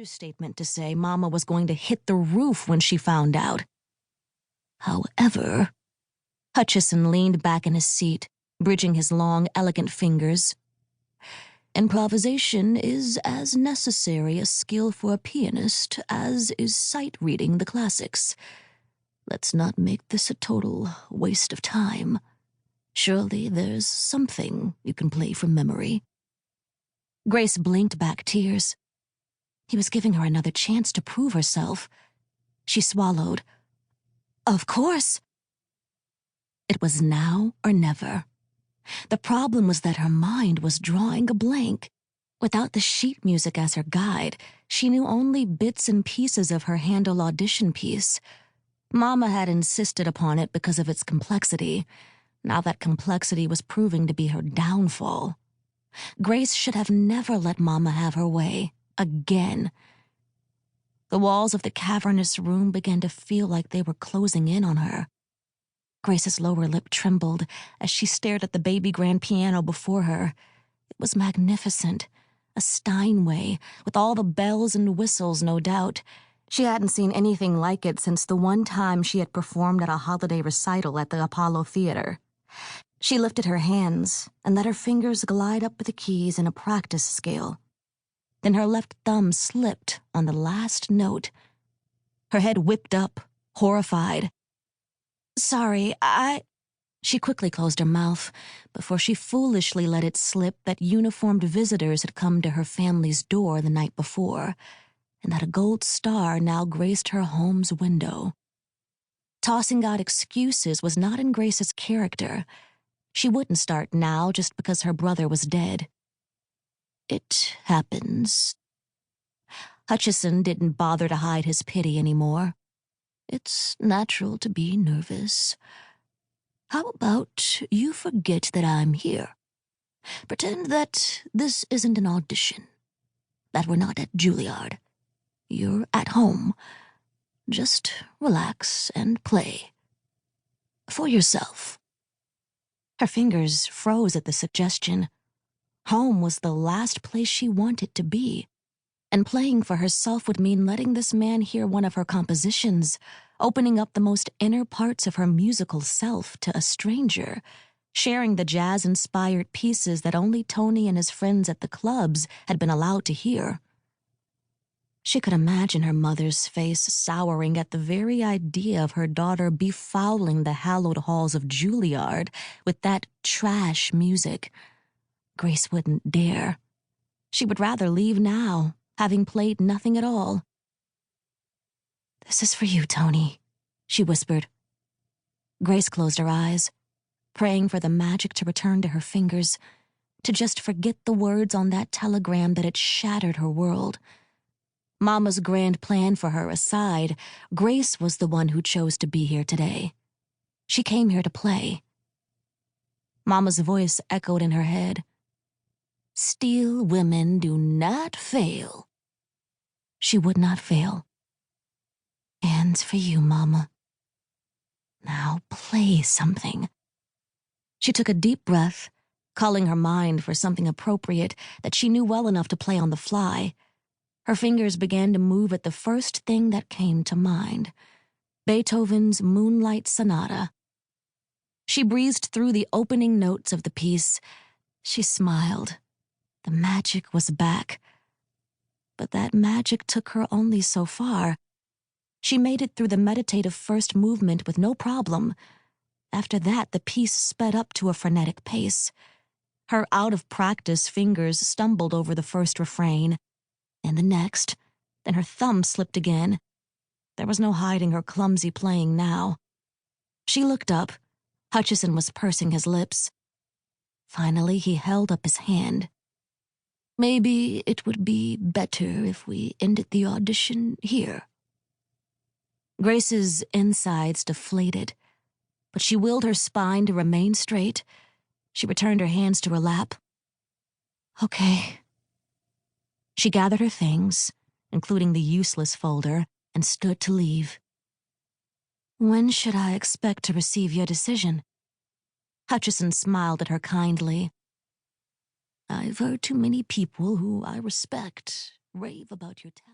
understatement to say Mama was going to hit the roof when she found out. However, Hutchison leaned back in his seat, bridging his long, elegant fingers. Improvisation is as necessary a skill for a pianist as is sight-reading the classics. Let's not make this a total waste of time. Surely there's something you can play from memory. Grace blinked back tears. He was giving her another chance to prove herself. She swallowed. Of course. It was now or never. The problem was that her mind was drawing a blank. Without the sheet music as her guide, she knew only bits and pieces of her Handel audition piece. Mama had insisted upon it because of its complexity. Now that complexity was proving to be her downfall. Grace should have never let Mama have her way, again. The walls of the cavernous room began to feel like they were closing in on her. Grace's lower lip trembled as she stared at the baby grand piano before her. It was magnificent, a Steinway, with all the bells and whistles, no doubt. She hadn't seen anything like it since the one time she had performed at a holiday recital at the Apollo Theater. She lifted her hands and let her fingers glide up the keys in a practice scale. Then her left thumb slipped on the last note. Her head whipped up, horrified. Sorry, She quickly closed her mouth before she foolishly let it slip that uniformed visitors had come to her family's door the night before, and that a gold star now graced her home's window. Tossing out excuses was not in Grace's character. She wouldn't start now just because her brother was dead. It happens. Hutchison didn't bother to hide his pity anymore. It's natural to be nervous. How about you forget that I'm here? Pretend that this isn't an audition, that we're not at Juilliard. You're at home. Just relax and play. For yourself. Her fingers froze at the suggestion. Home was the last place she wanted to be, and playing for herself would mean letting this man hear one of her compositions, opening up the most inner parts of her musical self to a stranger, sharing the jazz-inspired pieces that only Tony and his friends at the clubs had been allowed to hear. She could imagine her mother's face souring at the very idea of her daughter befouling the hallowed halls of Juilliard with that trash music. Grace wouldn't dare. She would rather leave now, having played nothing at all. This is for you, Tony, she whispered. Grace closed her eyes, praying for the magic to return to her fingers, to just forget the words on that telegram that had shattered her world. Mama's grand plan for her aside, Grace was the one who chose to be here today. She came here to play. Mama's voice echoed in her head. Steele women do not fail. She would not fail. Hands for you, Mama. Now play something. She took a deep breath, calling her mind for something appropriate that she knew well enough to play on the fly. Her fingers began to move at the first thing that came to mind. Beethoven's Moonlight Sonata. She breezed through the opening notes of the piece. She smiled. The magic was back. But that magic took her only so far. She made it through the meditative first movement with no problem. After that, the piece sped up to a frenetic pace. Her out-of-practice fingers stumbled over the first refrain, and the next, then her thumb slipped again. There was no hiding her clumsy playing now. She looked up. Hutchison was pursing his lips. Finally, he held up his hand. Maybe it would be better if we ended the audition here. Grace's insides deflated, but she willed her spine to remain straight. She returned her hands to her lap. Okay. She gathered her things, including the useless folder, and stood to leave. When should I expect to receive your decision? Hutchison smiled at her kindly. I've heard too many people who I respect rave about your talent.